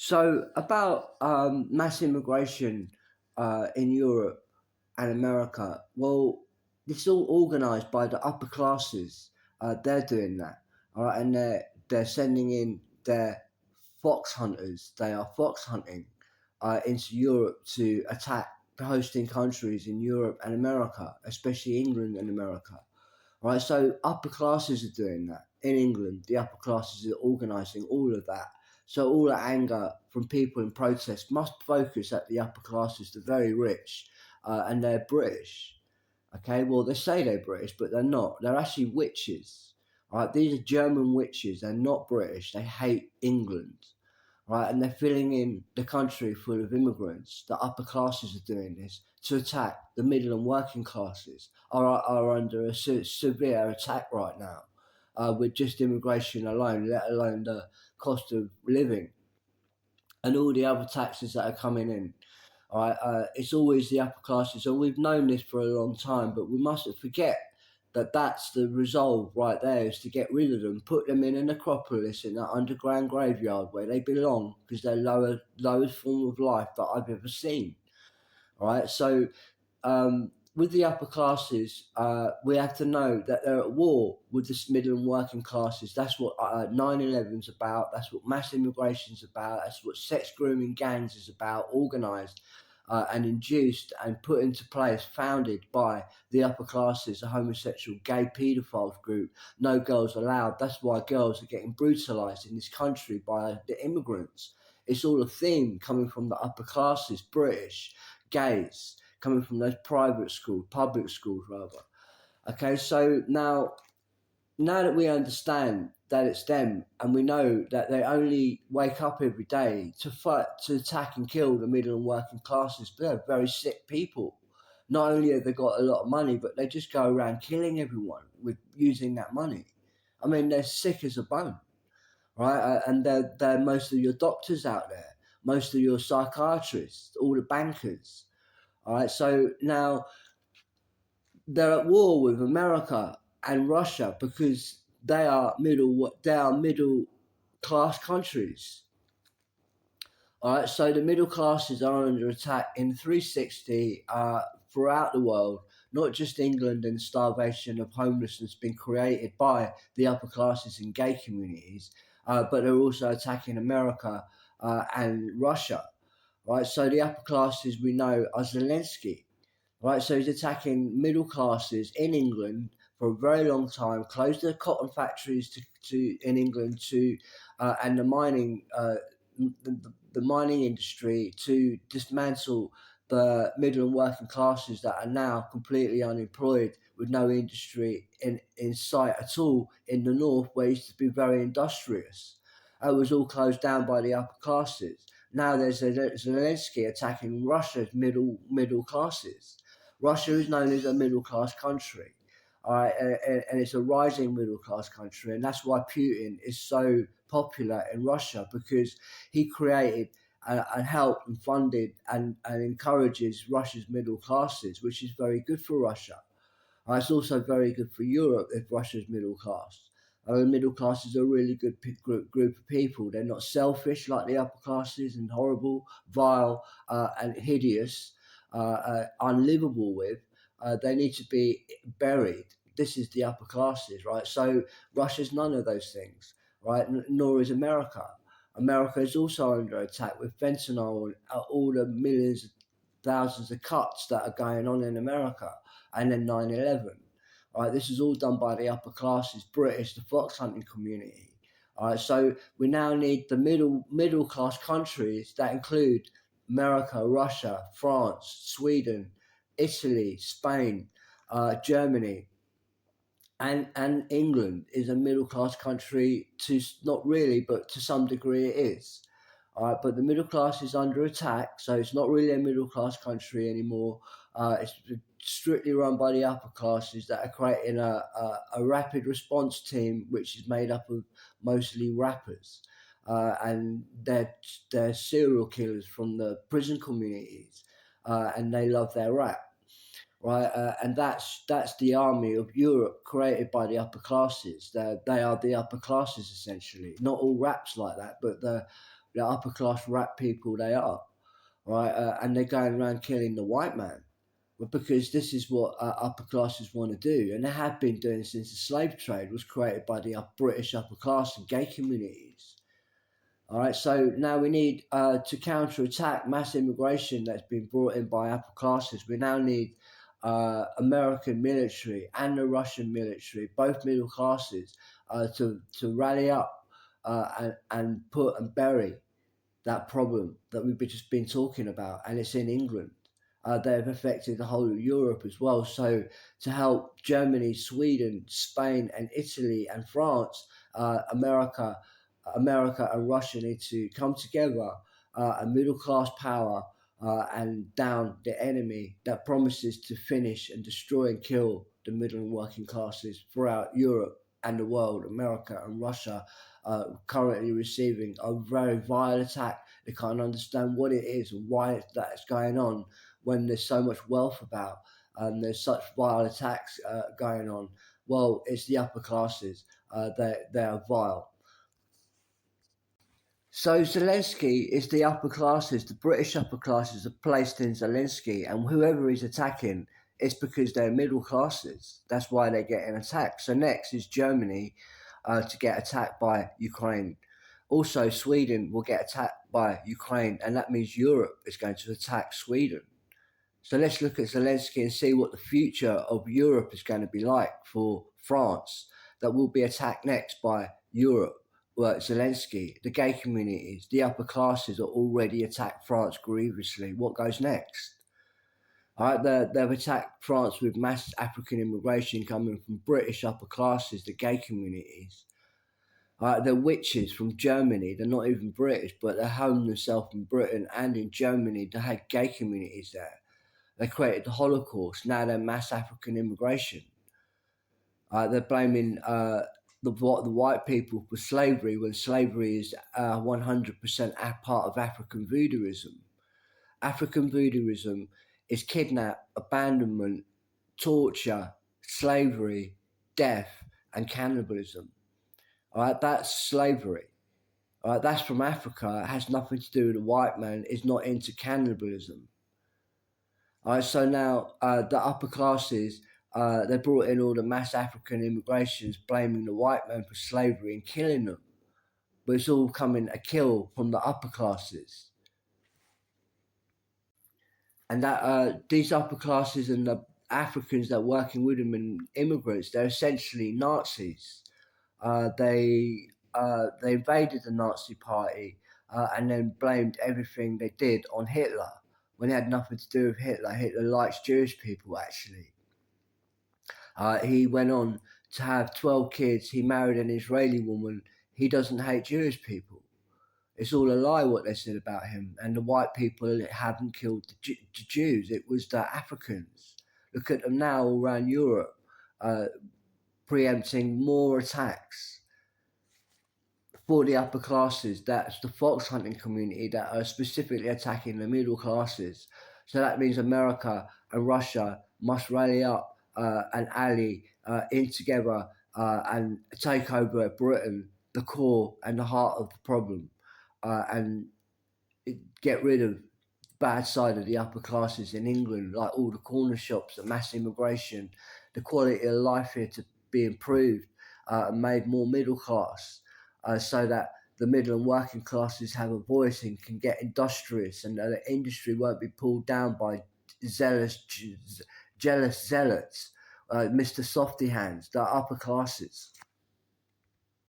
So about mass immigration in Europe and America, well, it's all organised by the upper classes. They're doing that, all right, and they're sending in their fox hunters. They are fox hunting into Europe to attack the hosting countries in Europe and America, especially England and America. Right, so upper classes are doing that in England. The upper classes are organising all of that. So all the anger from people in protest must focus at the upper classes, the very rich, and they're British. Okay, well they say they're British, but they're not. They're actually witches. Right, these are German witches. They're not British. They hate England, right? And they're filling in the country full of immigrants. The upper classes are doing this to attack the middle and working classes. Are under a severe attack right now, with just immigration alone, let alone the cost of living and all the other taxes that are coming in. All right, it's always the upper classes, and we've known this for a long time, but we mustn't forget that that's the resolve right there is to get rid of them, put them in an necropolis in that underground graveyard where they belong because they're lowest form of life that I've ever seen. All right, so with the upper classes, we have to know that they're at war with the middle and working classes. That's what 9/11 is about. That's what mass immigration is about. That's what sex grooming gangs is about, organised and induced and put into place, founded by the upper classes, a homosexual gay paedophiles group. No girls allowed. That's why girls are getting brutalised in this country by the immigrants. It's all a theme coming from the upper classes, British, gays, coming from those private schools, public schools rather. Okay, so now that we understand that it's them, and we know that they only wake up every day to fight, to attack and kill the middle and working classes, but they're very sick people. Not only have they got a lot of money, but they just go around killing everyone with using that money. I mean, they're sick as a bone, right? And they're most of your doctors out there, most of your psychiatrists, all the bankers. All right, so now they're at war with America and Russia because they are middle class countries. All right, so the middle classes are under attack in 360 throughout the world. Not just England, and starvation of homelessness been created by the upper classes and gay communities, but they're also attacking America and Russia. Right, so the upper classes we know are Zelensky. Right, so he's attacking middle classes in England for a very long time. Closed the cotton factories to in England to and the mining industry to dismantle the middle and working classes that are now completely unemployed with no industry in sight at all in the north where it used to be very industrious. It was all closed down by the upper classes. Now there's Zelensky attacking Russia's middle classes. Russia is known as a middle class country, and it's a rising middle class country, and that's why Putin is so popular in Russia because he created and helped and funded and encourages Russia's middle classes, which is very good for Russia. It's also very good for Europe if Russia's middle class. The middle class is a really good group of people. They're not selfish like the upper classes and horrible, vile, and hideous, unlivable with. They need to be buried. This is the upper classes, right? So Russia's none of those things, right? Nor is America. America is also under attack with fentanyl and all the millions, thousands of cuts that are going on in America, and then 9/11. All right, this is all done by the upper classes, British, the fox hunting community. All right, so we now need the middle class countries that include America, Russia, France, Sweden, Italy, Spain, Germany, and England is a middle class country to not really, but to some degree it is. All right, but the middle class is under attack, so it's not really a middle class country anymore. It's strictly run by the upper classes that are creating a rapid response team, which is made up of mostly rappers, and they're serial killers from the prison communities, and they love their rap, right? And that's the army of Europe created by the upper classes. They are the upper classes essentially. Not all raps like that, but the upper class rat people they are, right? And they're going around killing the white man. But because this is what upper classes want to do, and they have been doing since the slave trade was created by the British upper class and gay communities. All right, so now we need to counter-attack mass immigration that's been brought in by upper classes. We now need American military and the Russian military, both middle classes, to rally up and put and bury that problem that we've just been talking about, and it's in England. They've affected the whole of Europe as well. So to help Germany, Sweden, Spain, and Italy and France, America and Russia need to come together, a middle class power, and down the enemy that promises to finish and destroy and kill the middle and working classes throughout Europe and the world. America and Russia currently receiving a very vile attack. They can't understand what it is and why that's going on when there's so much wealth about and there's such vile attacks going on. Well, it's the upper classes. They are vile. So Zelensky is the upper classes, the British upper classes have placed in Zelensky, and whoever he's attacking, it's because they're middle classes. That's why they're getting attacked. So next is Germany to get attacked by Ukraine. Also, Sweden will get attacked by Ukraine, and that means Europe is going to attack Sweden. So let's look at Zelensky and see what the future of Europe is going to be like for France, that will be attacked next by Europe. Well, Zelensky, the gay communities, the upper classes are already attacked France grievously. What goes next? All right, they've attacked France with mass African immigration coming from British upper classes, the gay communities. They're witches from Germany. They're not even British, but they home themselves in Britain and in Germany. They had gay communities there. They created the Holocaust. Now they're mass African immigration. They're blaming the white people for slavery when slavery is 100% a part of African voodooism. African voodooism is kidnap, abandonment, torture, slavery, death, and cannibalism. All right, that's slavery. All right, that's from Africa. It has nothing to do with the white man. It's not into cannibalism. All right, so now the upper classes, they brought in all the mass African immigrations, blaming the white man for slavery and killing them. But it's all coming a kill from the upper classes. And that these upper classes and the Africans that are working with them and immigrants, they're essentially Nazis. They invaded the Nazi party and then blamed everything they did on Hitler when it had nothing to do with Hitler. Hitler likes Jewish people, actually. He went on to have 12 kids. He married an Israeli woman. He doesn't hate Jewish people. It's all a lie what they said about him. And the white people hadn't killed the Jews. It was the Africans. Look at them now all around Europe, preempting more attacks for the upper classes. That's the fox hunting community that are specifically attacking the middle classes. So that means America and Russia must rally up and ally in together and take over Britain, the core and the heart of the problem, and get rid of the bad side of the upper classes in England, like all the corner shops, the mass immigration, the quality of life here to be improved and made more middle class, so that the middle and working classes have a voice and can get industrious, and the industry won't be pulled down by jealous zealots, Mr. Softy Hands, the upper classes.